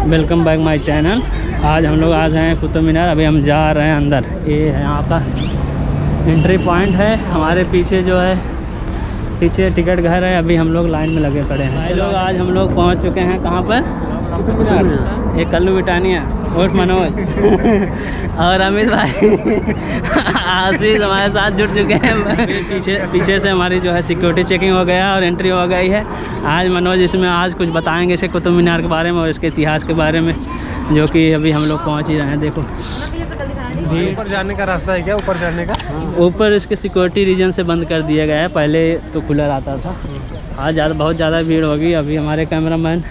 Welcome back my channel. आज हम लोग आज हैं कुतुब मीनार। अभी हम जा रहे हैं अंदर। ये है यहाँ का एंट्री पॉइंट है। हमारे पीछे जो है पीछे टिकट घर है। अभी हम लोग लाइन में लगे पड़े हैं। भाई लोग आज हम लोग पहुँच चुके हैं कहाँ पर? कुतुब मीनार। ये कल्लू बिटानिया और मनोज और अमित भाई आशीष हमारे साथ जुड़ चुके हैं। पीछे से हमारी जो है सिक्योरिटी चेकिंग हो गया और एंट्री हो गई है। आज मनोज इसमें आज कुछ बताएंगे इसके कुतुब मीनार के बारे में और इसके इतिहास के बारे में, जो कि अभी हम लोग पहुंच ही रहे हैं। देखो ऊपर जाने का रास्ता है क्या? ऊपर चढ़ने का? ऊपर इसके सिक्योरिटी रीजन से बंद कर दिया गया है। पहले तो खुला रहता था। आज बहुत ज़्यादा भीड़ होगी। अभी हमारे कैमरामैन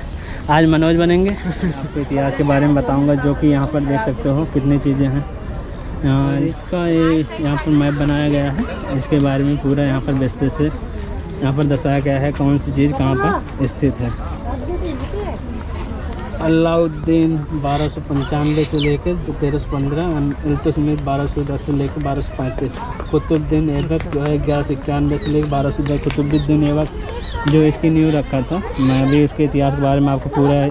आज मनोज बनेंगे। आपको इतिहास के बारे में बताऊंगा, जो कि यहाँ पर देख सकते हो कितनी चीज़ें हैं। इसका यहाँ पर मैप बनाया गया है। इसके बारे में पूरा यहाँ पर विस्तृत से यहाँ पर दर्शाया गया है कौन सी चीज़ कहाँ पर स्थित है। अलाउद्दीन 1295 से लेकर 1315, इल्तुतमिश 1210 से लेकर 1235, कुतुबुद्दीन ऐबक जो है 1191 से लेकर 1210, कुतुबुद्दीन ऐबक जो इसकी नींव रखा था। मैं भी उसके इतिहास के बारे में आपको पूरा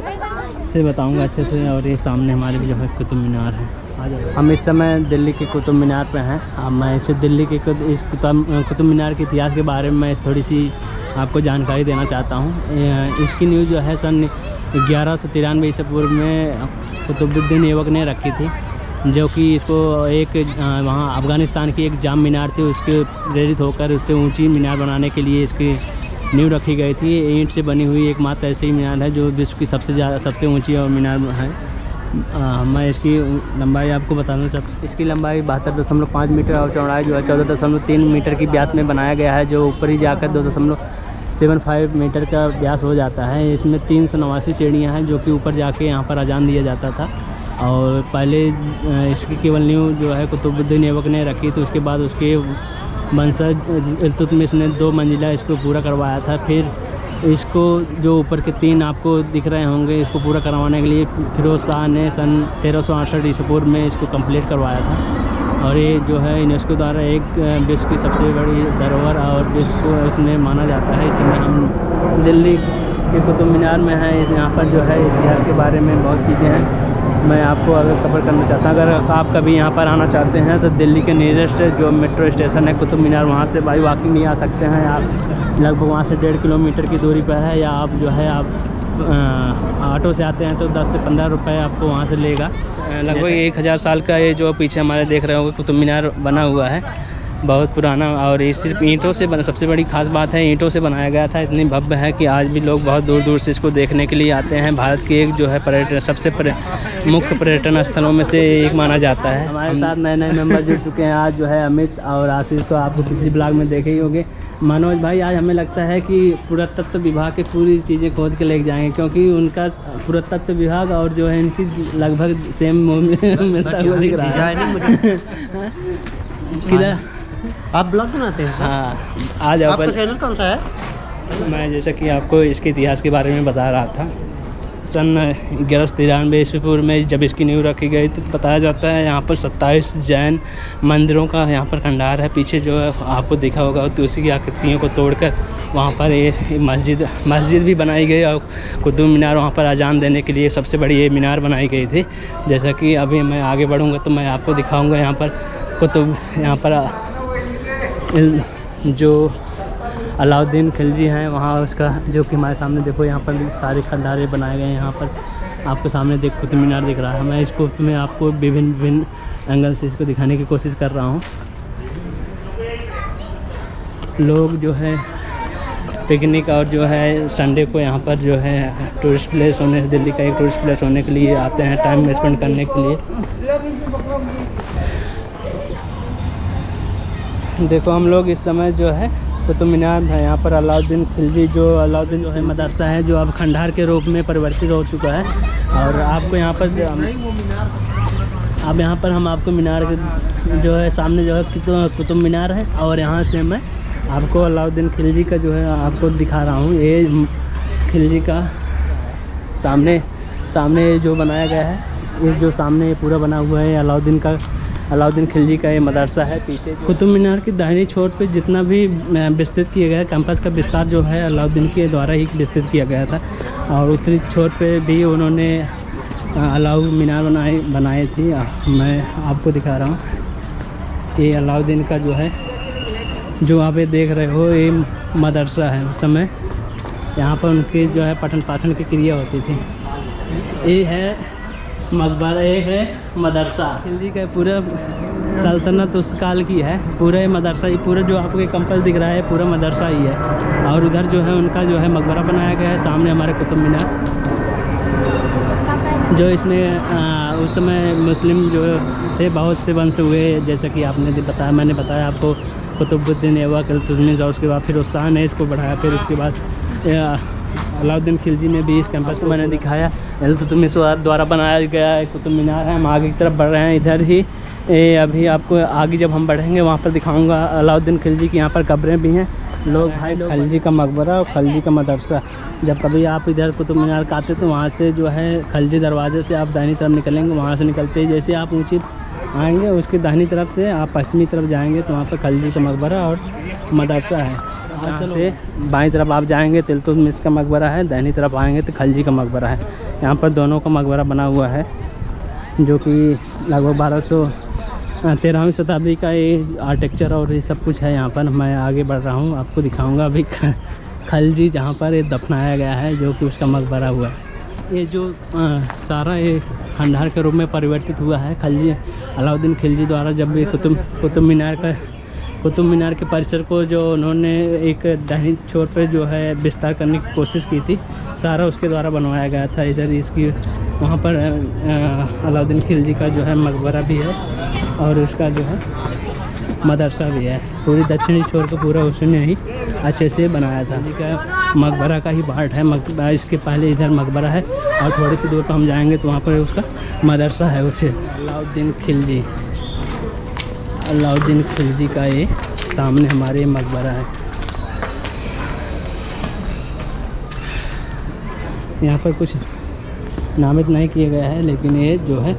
से बताऊंगा अच्छे से। और ये सामने हमारे भी जो है कुतुब मीनार है। हम इस समय दिल्ली के कुतुब मीनार पे हैं। अब मैं इसे दिल्ली के इस कुतुब मीनार के इतिहास के बारे में थोड़ी सी आपको जानकारी देना चाहता हूँ। इसकी न्यूज़ जो है सन 1193 ईसा पूर्व में कुतुबुद्दीन ऐबक ने रखी थी, जो कि इसको एक वहाँ अफ़गानिस्तान की एक जाम मीनार थी, उसके प्रेरित होकर उससे ऊंची मीनार बनाने के लिए इसकी नींव रखी गई थी। ईंट से बनी हुई एकमात्र ऐसी मीनार है जो विश्व की सबसे ऊंची और मीनार है। मैं इसकी लंबाई आपको बताना चाहता हूँ। इसकी लंबाई 72.5 मीटर और चौड़ाई जो है 14.3 मीटर की व्यास में बनाया गया है, जो ऊपर ही जाकर 2.75 मीटर का व्यास हो जाता है। इसमें 389 सीढ़ियाँ हैं, जो कि ऊपर जाके यहाँ पर अजान दिया जाता था। और पहले इसकी केवल नींव जो है कुतुबुद्दीन ऐबक ने रखी, तो उसके बाद उसके वंशज इल्तुतमिश ने 2 मंजिला इसको पूरा करवाया था। फिर इसको जो ऊपर के 3 आपको दिख रहे होंगे, इसको पूरा करवाने के लिए फिरोज शाह ने सन 1368 ईसा पूर्व में इसको कंप्लीट करवाया था। और ये जो है यूनेस्को द्वारा एक विश्व की सबसे बड़ी धरोहर और विश्व को इसमें माना जाता है। इस समय हम दिल्ली के कुतुब मीनार में हैं। यहाँ पर जो है इतिहास के बारे में बहुत चीज़ें हैं, मैं आपको अगर कवर करना चाहता हूँ। अगर आप कभी यहाँ पर आना चाहते हैं तो दिल्ली के नियरेस्ट जो मेट्रो स्टेशन है कुतुब मीनार, वहाँ से बाई वॉकिंग भी आ सकते हैं आप। लगभग वहाँ से 1.5 किलोमीटर की दूरी पर है। या आप जो है आप ऑटो से आते हैं तो 10 से 15 रुपये आपको वहाँ से लेगा। लगभग 1000 साल का ये जो पीछे हमारे देख रहे होंगे कुतुब मीनार बना हुआ है, बहुत पुराना। और ये सिर्फ ईंटों से बना, सबसे बड़ी खास बात है ईंटों से बनाया गया था। इतनी भव्य है कि आज भी लोग बहुत दूर दूर से इसको देखने के लिए आते हैं। भारत के एक जो है पर्यटन सबसे मुख्य पर्यटन स्थलों में से एक माना जाता है। हमारे साथ नए नए मेंबर जुड़ चुके हैं। आज जो है अमित और आशीष, तो आपको पिछली ब्लॉग में देखे ही होंगे। मनोज भाई आज हमें लगता है कि पुरातत्व विभाग की पूरी चीज़ें खोज के लेके जाएंगे, क्योंकि उनका पुरातत्व विभाग और जो है इनकी लगभग सेम मिलता हुआ दिख रहा है। किधर आप ब्लॉग बनाते हैं? हाँ, आ जाओ। आपका चैनल कौन सा है? मैं जैसा कि आपको इसके इतिहास के बारे में बता रहा था, सन 1193 ईस्वी पूर्व में जब इसकी नींव रखी गई तो बताया जाता है यहाँ पर 27 जैन मंदिरों का यहाँ पर खंडार है। पीछे जो है आपको देखा होगा तुलसी की आकृतियों को तोड़कर वहाँ पर ये मस्जिद भी बनाई गई। और कुतुब मीनार वहाँ पर अजान देने के लिए सबसे बड़ी ये मीनार बनाई गई थी। जैसा कि अभी मैं आगे बढ़ूँगा तो मैं आपको दिखाऊँगा यहाँ पर कुतुब, यहाँ पर जो अलाउद्दीन खिलजी हैं वहाँ उसका, जो कि हमारे सामने देखो यहाँ पर सारे खंडारे बनाए गए हैं। यहाँ पर आपको सामने देख कुतुब मीनार दिख रहा है। मैं इसको मैं आपको विभिन्न एंगल से इसको दिखाने की कोशिश कर रहा हूँ। लोग जो है पिकनिक और जो है संडे को यहाँ पर जो है टूरिस्ट प्लेस होने, दिल्ली का एक टूरिस्ट प्लेस होने के लिए आते हैं, टाइम स्पेंड करने के लिए। देखो हम लोग इस समय जो है कुतुब मीनार है। यहाँ पर अलाउद्दीन खिलजी अलाउद्दीन जो है मदरसा है, जो अब खंडार के रूप में परिवर्तित हो चुका है। और आपको यहाँ पर अब यहाँ पर हम आपको मीनार के जो है सामने जो है कुतुब मीनार है, और यहाँ से मैं आपको अलाउद्दीन खिलजी का जो है आपको दिखा रहा हूँ। ये खिलजी का सामने जो बनाया गया है, ये जो सामने पूरा बना हुआ है अलाउद्दीन खिलजी का ये मदरसा है। पीछे कुतुब मीनार की दाहिनी छोर पे जितना भी विस्तृत किया गया है, कैंपस का विस्तार जो है अलाउद्दीन के द्वारा ही विस्तृत किया गया था। और उत्तरी छोर पे भी उन्होंने अलाउद्दीन मीनार बनाई थी। मैं आपको दिखा रहा हूँ। ये अलाउद्दीन का जो है, जो आप ये देख रहे हो, ये मदरसा है। उस समय यहाँ पर उनकी जो है पठन पाठन की क्रिया होती थी। ये है मकबरा, ये है मदरसा। खिलजी का पूरा सल्तनत उस काल की है। पूरा ये मदरसा ही, पूरा जो आपको ये कंपल दिख रहा है पूरा मदरसा ही है। और उधर जो है उनका जो है मकबरा बनाया गया है। सामने हमारे कुतुब मीनार, जो इसमें उस समय मुस्लिम जो थे बहुत से वंश हुए, जैसा कि आपने बताया, मैंने बताया आपको कुतुबुद्दीन ऐबक, इल्तुतमिश, और उसके बाद फिर शाह ने इसको बढ़ाया। फिर उसके बाद अलाउद्दीन खिलजी ने भी इस कैंपस को मैंने दिखाया। इल्तुतमिश द्वारा बनाया गया है कुतुब मीनार है। हम आगे की तरफ बढ़ रहे हैं इधर ही। अभी आपको आगे जब हम बढ़ेंगे वहाँ पर दिखाऊंगा अलाउद्दीन खिलजी की यहाँ पर कब्रें भी हैं। लोग भाई खिलजी का मकबरा और खिलजी का मदरसा। जब कभी आप इधर कुतुब मीनार का आते तो वहाँ से जो है खिलजी दरवाजे से आप दाहिनी तरफ निकलेंगे। वहाँ से निकलते ही जैसे आप ऊँची आएंगे उसकी दाहिनी तरफ से आप पश्चिमी तरफ जाएंगे तो वहाँ पर खिलजी का मकबरा और मदरसा है। यहाँ से बाईं तरफ आप जाएंगे तो इल्तुतमिश का मकबरा है, दाहिनी तरफ आएंगे तो खिलजी का मकबरा है। यहाँ पर दोनों का मकबरा बना हुआ है, जो कि लगभग 13वीं शताब्दी का ये आर्किटेक्चर और ये सब कुछ है। यहाँ पर मैं आगे बढ़ रहा हूँ, आपको दिखाऊंगा अभी खिलजी जहाँ पर ये दफनाया गया है, जो कि उसका मकबरा हुआ है। ये जो सारा ये खंडहर के रूप में परिवर्तित हुआ है खिलजी अलाउद्दीन खिलजी द्वारा। जब ये कुतुब मीनार के परिसर को जो उन्होंने एक दाहिनी छोर पर जो है विस्तार करने की कोशिश की थी, सारा उसके द्वारा बनवाया गया था। इधर इसकी वहाँ पर अलाउद्दीन खिलजी का जो है मकबरा भी है और उसका जो है मदरसा भी है। पूरी दक्षिणी छोर को पूरा उसने ही अच्छे से बनाया था। का मकबरा का ही पार्ट है। मकबरा इसके पहले इधर मकबरा है और थोड़ी सी दूर पर हम जाएंगे तो वहाँ पर उसका मदरसा है। उसे अलाउद्दीन खिलजी का ये सामने हमारे मकबरा है। यहाँ पर कुछ नामित नहीं किया गया है, लेकिन ये जो है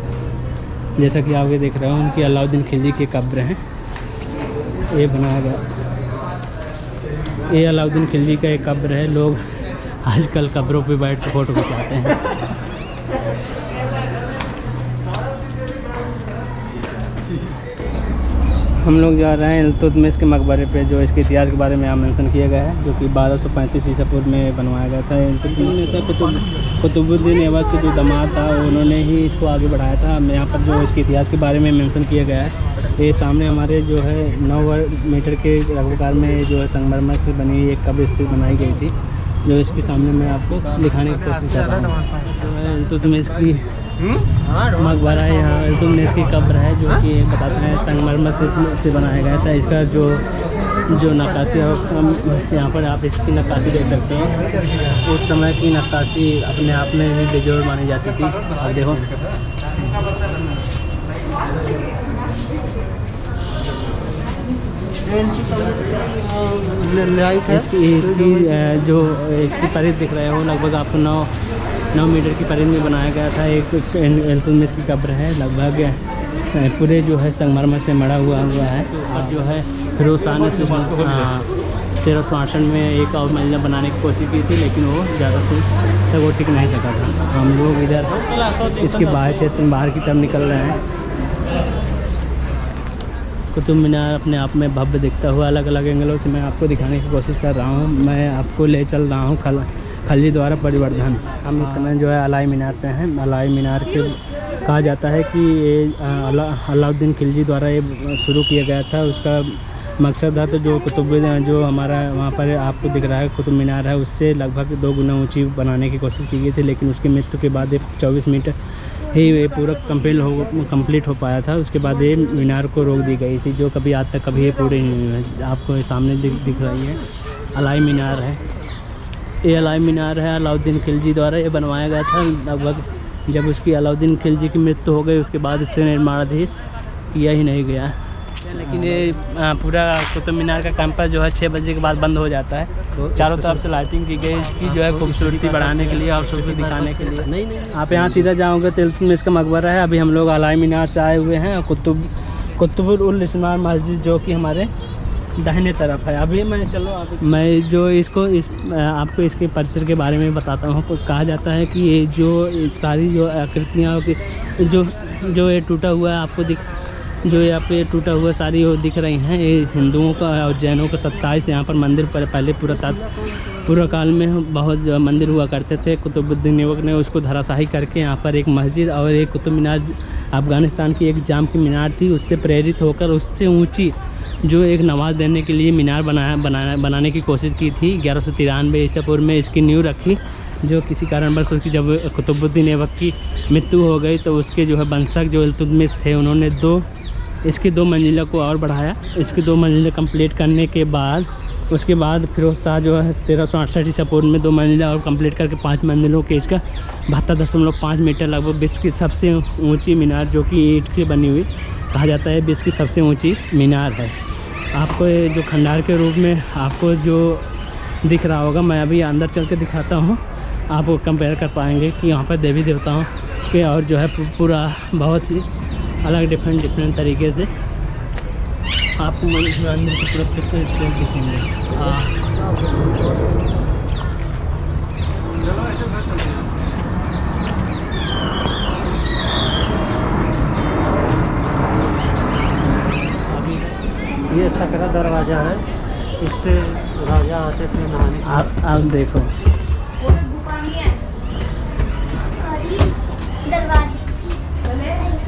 जैसा कि आप ये देख रहे हो उनकी अलाउद्दीन खिलजी की कब्र हैं। ये बनाया गया, ये अलाउद्दीन खिलजी का एक कब्र है। लोग आजकल कब्रों पे बैठ कर फ़ोटो खिंचाते हैं। हम लोग जा रहे हैं इल्तुतमिश के मकबरे पे, जो इसके इतिहास के बारे में यहाँ मेंशन किया गया है, जो कि 1235 ईसा पूर्व में बनवाया गया था। इल्तुतमिश कुतुबुद्दीन ऐबक के जो दामाद था उन्होंने ही इसको आगे बढ़ाया था। यहाँ पर जो इसके इतिहास के बारे में मेंशन किया गया है, ये सामने हमारे जो है 9 मीटर के रकबकार में जो है संगमरमर से बनी हुई एक कब्र स्थित बनाई गई थी, जो इसके सामने मैं आपको दिखाने की कोशिश कर रहा हूँ। जो है इल्तुतमिश की मकबरा है, यहाँ इल्तुतमिश की कब्र है, जो कि बताते हैं संगमरमर से बनाया गया था। इसका जो नक्काशी है उसका यहाँ पर आप इसकी नक्काशी देख सकते हैं। उस समय की नक्काशी अपने आप में ही बेजोड़ मानी जाती थी। अब देखो इसकी परिध दिख रहे हो, लगभग आपको 9 मीटर की परिध में बनाया गया था। एक इल्तुतमिश की कब्र है, लगभग पूरे जो है संगमरमर से मड़ा हुआ है। और जो है फिरोज शाह ने 1368 में एक और मंजिला बनाने की कोशिश की थी, लेकिन वो ज़्यादा तक वो टिक नहीं सका था। हम लोग इधर इसके बाहर क्षेत्र में बाहर की तरफ निकल रहे हैं। कुतुब मीनार अपने आप में भव्य दिखता हुआ अलग अलग एंगलों से मैं आपको दिखाने की कोशिश कर रहा हूँ। मैं आपको ले चल रहा हूँ खिलजी द्वारा परिवर्धन। हम इस समय जो है अलाई मीनार पे हैं। अलाई मीनार के कहा जाता है कि ये अलाउद्दीन खिलजी द्वारा ये शुरू किया गया था। उसका मकसद था तो जो हमारा वहाँ पर आपको दिख रहा है कुतुब मीनार है, उससे लगभग 2 गुना ऊँची बनाने की कोशिश की गई थी, लेकिन उसकी मृत्यु के बाद 24 मीटर ही ये पूरा कंप्लीट हो पाया था। उसके बाद ये मीनार को रोक दी गई थी, जो कभी आज तक कभी ये पूरी नहीं हुई है। आपको सामने दिख रही है अलाई मीनार है। ये अलाई मीनार है, अलाउद्दीन खिलजी द्वारा ये बनवाया गया था। लगभग जब उसकी अलाउद्दीन खिलजी की मृत्यु हो गई उसके बाद इससे निर्माणाधीन किया ही नहीं गया। लेकिन ये पूरा कुतुब मीनार का कैंपस जो है 6 बजे के बाद बंद हो जाता है। चारों तरफ से लाइटिंग की गई इसकी जो है खूबसूरती बढ़ाने के लिए और खूबसूरती दिखाने के लिए। आप यहाँ सीधा जाओगे तो इल्तुतमिश का मकबरा है। अभी हम लोग अलाई मीनार से आए हुए हैं। कुतुबुल इस्लाम मस्जिद, जो कि हमारे दाहिने तरफ है। अभी मैं चलो अभी मैं जो आपको इसके परिसर के बारे में बताता हूँ। कहा जाता है कि ये जो सारी जो आकृतियाँ जो ये टूटा हुआ है आपको जो यहाँ पे टूटा हुआ सारी वो दिख रही हैं, ये हिंदुओं का और जैनों का 27 यहाँ पर मंदिर पहले पूरा काल में बहुत मंदिर हुआ करते थे। कुतुबुद्दीन ऐबक ने उसको धराशाही करके यहाँ पर एक मस्जिद और एक कुतुब मीनार, अफ़गानिस्तान की एक जाम की मीनार थी, उससे प्रेरित होकर उससे ऊंची जो एक नवाज देने के लिए मीनार बनाने की कोशिश की थी। 1193 ईसा पूर्व में इसकी नींव रखी, जो किसी कारणवश उसकी जब कुतुबुद्दीन ऐबक की मृत्यु हो गई तो उसके जो है वंशज जो इल्तुतमिश थे उन्होंने इसकी 2 मंजिला को और बढ़ाया। इसकी 2 मंजिलें कंप्लीट करने के बाद उसके बाद फिरोज शाह जो है 1368 ईसा पूर्व में 2 मंजिला और कंप्लीट करके 5 मंजिलों के इसका 72.5 मीटर लगभग विश्व की सबसे ऊंची मीनार, जो कि ईंट की बनी हुई कहा जाता है विश्व की सबसे ऊंची मीनार है। आपको ये जो खंडार के रूप में आपको जो दिख रहा होगा, मैं अभी अंदर चल के दिखाता हूँ, आप कंपेयर कर पाएंगे कि यहाँ पर देवी देवताओं के और जो है पूरा बहुत ही अलग डिफरेंट तरीके से आपको मंदिर की पूरा पिक्चर से दिखेंगे। ये सकरा दरवाज़ा है, इससे राजा आते थे नहाने। आप देखो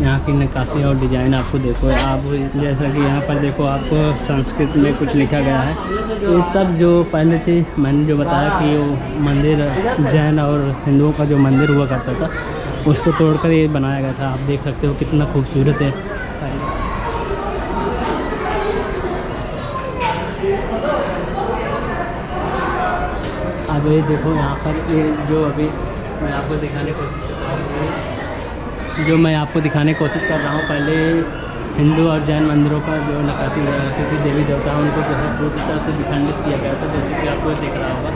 यहाँ की नक्काशी और डिज़ाइन आपको देखो आप, जैसा कि यहाँ पर देखो आपको संस्कृत में कुछ लिखा गया है। ये सब जो पहले थी, मैंने जो बताया कि वो मंदिर जैन और हिंदुओं का जो मंदिर हुआ करता था उसको तोड़कर ये बनाया गया था। आप देख सकते हो कितना खूबसूरत है। अब ये देखो यहाँ पर ये जो अभी मैं आपको दिखाने की कोशिश कर रहा हूँ, पहले हिंदू और जैन मंदिरों का जो नक्काशी हुआ करती थी, देवी देवता उनको जो है पूरी तरह से विखंडित किया गया था, जैसे कि आपको दिख रहा होगा।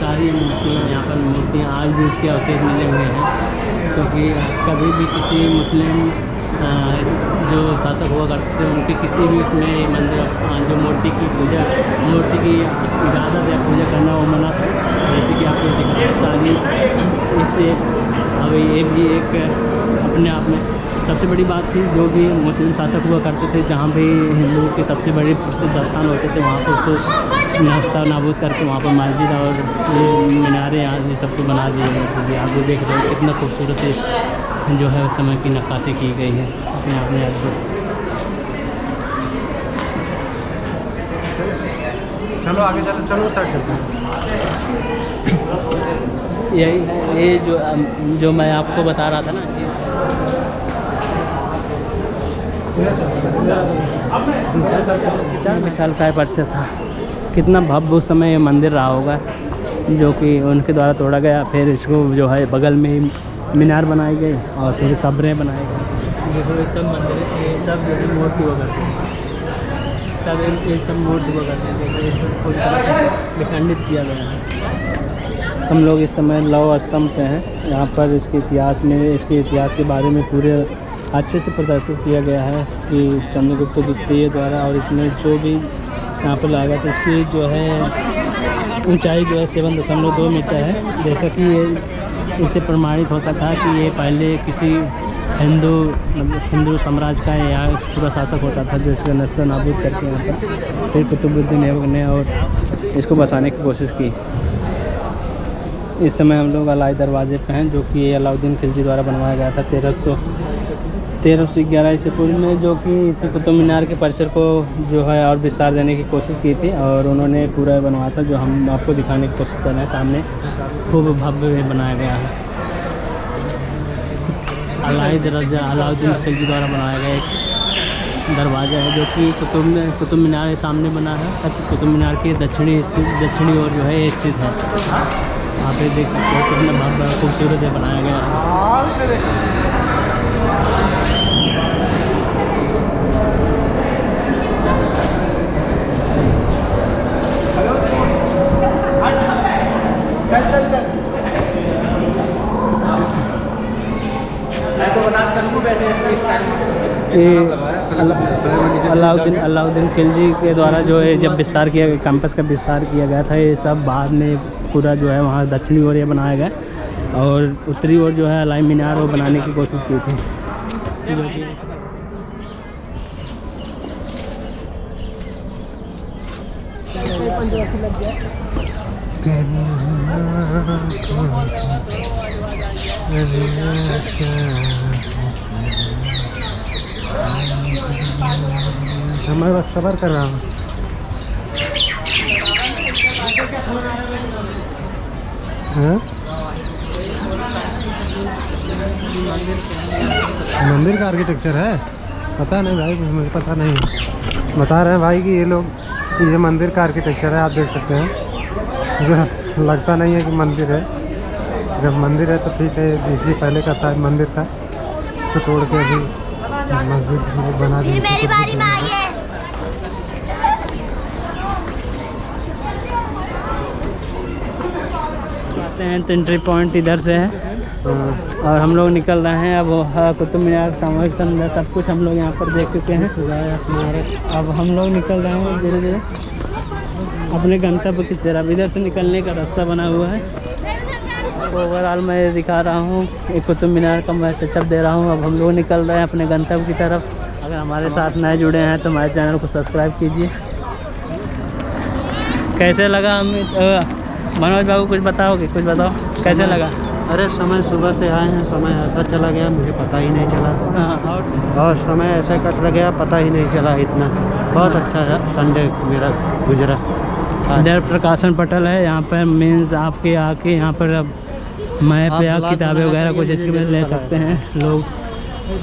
सारी मूर्तियाँ यहाँ पर मूर्तियाँ आज भी उसके अवशेष मिले हुए हैं, क्योंकि कभी भी किसी मुस्लिम जो शासक हुआ करते थे उनके किसी भी उसमें मंदिर जो मूर्ति की इजाज़त या पूजा करना वो मना था। जैसे कि आपको दिख रहा है सारी एक से एक, अब ये भी एक अपने आप में सबसे बड़ी बात थी। जो भी मुस्लिम शासक हुआ करते थे, जहाँ भी हिंदुओं के सबसे बड़े प्रसिद्ध स्थान होते थे वहाँ पर उसको नाश्ता नाबूद करके वहाँ पर मस्जिद और मीनारें आज ये सब तो बना दिए गए। आप वो देख रहे हैं कितना खूबसूरत जो है उस समय की नक्काशी की गई है अपने आप में। चलो आगे चलो साइड चलते हैं। यही है ये जो मैं आपको बता रहा था ना, 4 साल का परिसर था। कितना भव्य उस समय ये मंदिर रहा होगा, जो कि उनके द्वारा तोड़ा गया। फिर इसको जो है बगल में ही मीनार बनाई गई और फिर कब्रें बनाई गई। देखो ये सब मंदिर, ये सब जो है मूर्ति हुआ करते हैं, ये सब मूर्ति हुआ करते हैं। देखो ये सब पूरी तरह से विखंडित किया गया है। हम लोग इस समय लौह स्तंभ पे हैं। यहाँ पर इसके इतिहास के बारे में पूरे अच्छे से प्रदर्शित किया गया है कि चंद्रगुप्त द्वितीय द्वारा, और इसमें जो भी यहाँ पर लगा था इसकी जो है ऊंचाई जो है 7.2 मीटर है। जैसा कि ये इससे प्रमाणित होता था कि ये पहले किसी हिंदू साम्राज्य का यहाँ पूरा शासक होता था, जिसका नस्ल नाबूद करके यहाँ पर फिर कुतुबुद्दीन ऐबक ने और इसको बसाने की कोशिश की। इस समय हम लोग अलाई दरवाजे पे हैं, जो कि अलाउद्दीन खिलजी द्वारा बनवाया गया था 1311 ईसा पूर्व में, जो कि इस कुतुब मीनार के परिसर को जो है और विस्तार देने की कोशिश की थी, और उन्होंने पूरा बनवाया था, जो हम आपको दिखाने की कोशिश कर रहे हैं। सामने खूब भव्य बनाया गया है। अलाई दरवाजा अलाउद्दीन खिलजी द्वारा बनाया गया एक दरवाज़ा है, जो कि कुतुब मीनार के सामने बना है। कुतुब मीनार के दक्षिणी ओर जो है स्थित है। आप ये देख सकते हो कितना भव्य खूबसूरत है बनाया गया है। मैं तो बना चलूँ वैसे इस टाइम अलाउद्दीन खिलजी के द्वारा जो है जब विस्तार किया गया, कैंपस का विस्तार किया गया था, ये सब बाद में पूरा जो है वहाँ दक्षिणी ओर ये बनाया गया और उत्तरी ओर जो है अलाई मीनार वो बनाने की कोशिश की थी। जो कि मैं बस सफर कर रहा हूँ। मंदिर का आर्किटेक्चर है, पता नहीं भाई, मुझे पता नहीं। बता रहे हैं भाई कि ये लोग, ये मंदिर का आर्किटेक्चर है, आप देख सकते हैं। मुझे लगता नहीं है कि मंदिर है, जब मंदिर है तो ठीक है। देखिए पहले का शायद मंदिर था, उसको तोड़ के अभी मस्जिद बना दी। मेरी बारी में आई है। आते हैं तो एंट्री पॉइंट इधर से है और हम लोग निकल रहे हैं। अब कुतुब मीनार, सामरिक संदर सब कुछ हम लोग यहाँ पर देख चुके हैं। अब हम लोग निकल रहे हैं धीरे धीरे अपने गंतव्य की तरफ। इधर से निकलने का रास्ता बना हुआ है। ओवरऑल मैं दिखा रहा हूँ, एक कुतुब मीनार का मैं टचअप दे रहा हूँ। अब हम लोग निकल रहे हैं अपने गंतव्य की तरफ। अगर हमारे साथ नए जुड़े हैं तो हमारे चैनल को सब्सक्राइब कीजिए। कैसे लगा अमित, मनोज बाबू कुछ बताओगे? कुछ बताओ कैसे लगा? अरे समय सुबह से आए हैं, समय ऐसा चला गया मुझे पता ही नहीं चला। हाँ, और समय ऐसे कट गया, पता ही नहीं चला इतना। बहुत अच्छा संडे मेरा गुजरा। इधर प्रकाशन पटल है, यहाँ पर मीन्स आपके आके यहाँ पर अब मैप या किताबें वगैरह कुछ इसके में ले सकते हैं लोग।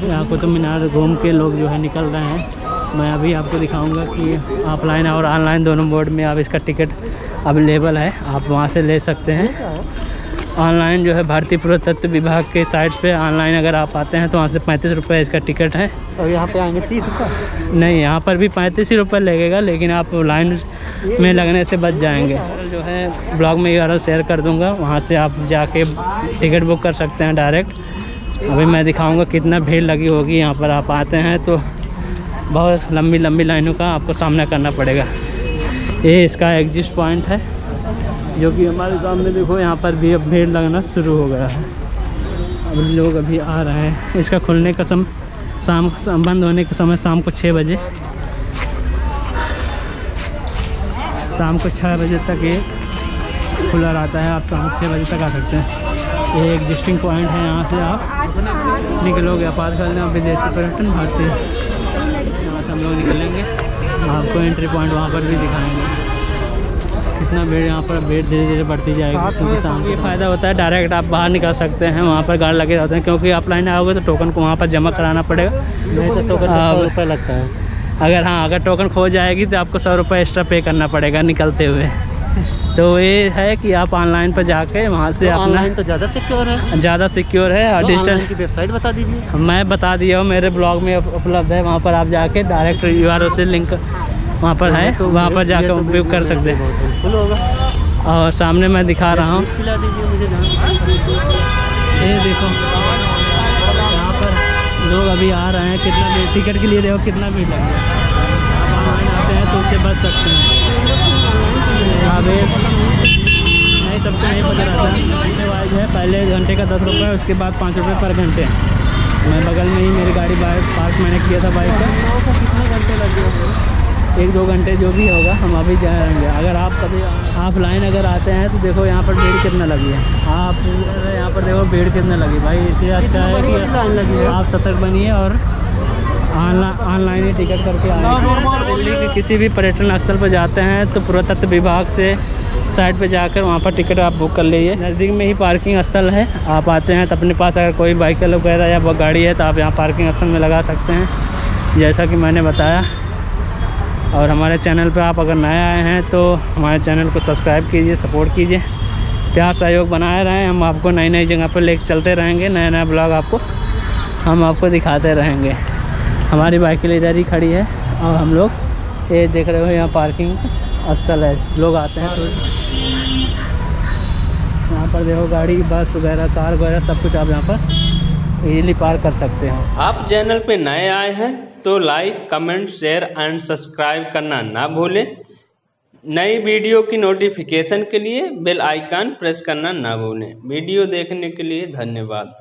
यहाँ कुतुब मीनार घूम के लोग जो है निकल रहे हैं। मैं अभी आपको दिखाऊंगा कि ऑफलाइन और ऑनलाइन दोनों मोड में अब इसका टिकट अवेलेबल है, आप वहाँ से ले सकते हैं। ऑनलाइन जो है भारतीय पुरातत्व विभाग के साइट पे ऑनलाइन अगर आप आते हैं तो वहाँ से 35 रुपये इसका टिकट है। और यहाँ पे आएंगे 30 रुपये? नहीं, यहाँ पर भी 35 ही रुपये लगेगा, लेकिन आप लाइन में लगने से बच जाएंगे। जो है ब्लॉग में URL शेयर कर दूँगा, वहाँ से आप जाके टिकट बुक कर सकते हैं डायरेक्ट। अभी मैं दिखाऊँगा कितना भीड़ लगी होगी। यहाँ पर आप आते हैं तो बहुत लंबी लंबी लाइनों का आपको सामना करना पड़ेगा। ये इसका एग्जिट पॉइंट है जो कि हमारे सामने देखो, यहाँ पर भी अब भीड़ लगना शुरू हो गया है। अब लोग अभी आ रहे हैं। इसका खुलने का समय बंद होने का समय शाम को 6 बजे, शाम को 6 बजे तक ये खुला रहता है। आप शाम को 6 बजे तक आ सकते हैं। ये एग्जिस्टिंग पॉइंट है, यहाँ से आप निकलोगे आपातकाल में विदेशी पर्यटन भारतीय, यहाँ से हम लोग निकलेंगे। आपको एंट्री पॉइंट वहाँ पर भी दिखाएंगे। कितना भीड़, यहाँ पर भीड़ धीरे धीरे बढ़ती जाएगी क्योंकि शाम के फ़ायदा होता है। डायरेक्ट आप बाहर निकल सकते हैं, वहाँ पर गार्ड लगे रहते हैं। क्योंकि ऑफलाइन आओगे तो टोकन को वहाँ पर जमा कराना पड़ेगा। नहीं तो टोकन 100 रुपये लगता है। अगर टोकन खो जाएगी तो आपको 100 रुपये एक्स्ट्रा पे करना पड़ेगा निकलते हुए। तो ये है कि आप ऑनलाइन पर जाके वहाँ से अपना, ऑनलाइन तो ज़्यादा सिक्योर है और डिजिटल की वेबसाइट बता दीजिए। मैं बता दिया हूँ, मेरे ब्लॉग में उपलब्ध है। वहाँ पर आप जाके डायरेक्ट URL से लिंक वहाँ पर है, तो वहाँ पर जाकर बुक कर सकते हैं। और सामने मैं दिखा रहा हूँ, ये देखो यहाँ पर लोग अभी आ रहे हैं। कितना भीड़, टिकट के लिए देखो कितना भीड़ लग गया। आप ऑनलाइन आते हैं तो उससे बच सकते हैं। अब नहीं, सबको नहीं पता रहता। घंटे वाइज है, पहले घंटे का 10 रुपये, उसके बाद 5 रुपये पर घंटे। मैं बगल में ही मेरी गाड़ी पार्क मैंने किया था बाइक का। कितने घंटे लग गए? 1-2 घंटे जो भी होगा हम अभी जाएंगे। अगर आप कभी ऑफलाइन अगर आते हैं तो देखो यहाँ पर भीड़ कितना लगी है। आप यहाँ पर देखो भीड़ कितना लगी भाई। इससे अच्छा है कि आप सतर्क बनिए और ऑनलाइन ही टिकट करके आए। दिल्ली के किसी भी पर्यटन स्थल पर जाते हैं तो पुरातत्व विभाग से साइट पे जाकर वहाँ पर टिकट आप बुक कर लीजिए। नज़दीक में ही पार्किंग स्थल है। आप आते हैं तो अपने पास अगर कोई बाइक वगैरह या गाड़ी है तो आप यहाँ पार्किंग स्थल में लगा सकते हैं, जैसा कि मैंने बताया। और हमारे चैनल पे आप अगर नए आए हैं तो हमारे चैनल को सब्सक्राइब कीजिए, सपोर्ट कीजिए, प्यार सहयोग बनाए रहें। हम आपको नई नई जगह पर लेकर चलते रहेंगे, नया नया ब्लॉग हम आपको दिखाते रहेंगे। हमारी बाइक इधर ही खड़ी है और हम लोग ये देख रहे हो, यहाँ पार्किंग स्थल है। लोग आते हैं तो यहाँ पर देखो गाड़ी, बस वगैरह, कार वगैरह सब कुछ आप यहाँ पर इजीली पार कर सकते हैं। आप चैनल पे नए आए हैं तो like, comment, share and subscribe करना ना भूलें। नई वीडियो की नोटिफिकेशन के लिए बेल आइकन प्रेस करना ना भूलें। वीडियो देखने के लिए धन्यवाद।